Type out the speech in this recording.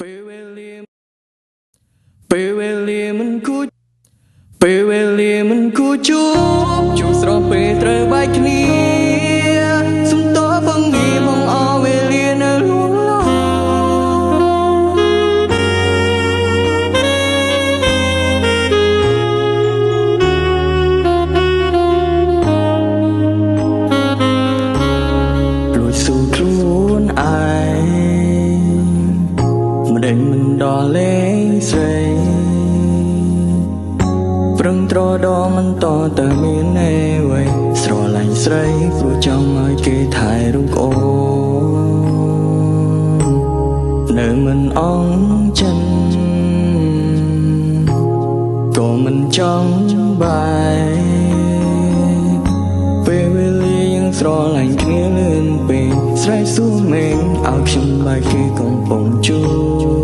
ពេលវេលាមិនគួរពេលវេលាមិនគួរជួបស្រស់ពេលត្រូវបែកគ្នាសុំតបផងងារបងអវេលានៅលួងលោលួចស៊ូខ្លួនឯងមិនដេញមិនដល់លេងស្រីប្រឹងត្រដរមិនតទៅមានអីវ៉ៃស្រឡាញ់ស្រីព្រោះចង់ឲ្យគេថែរូបអូននៅមិនអង់ចិនក៏មិនចង់បាយពេលវេលាយើងស្រឡាញ់គ្នាលឿនពេកស្រែកសួរមេឃឲ្យខ្ញុំបែកគេកំពុងជួប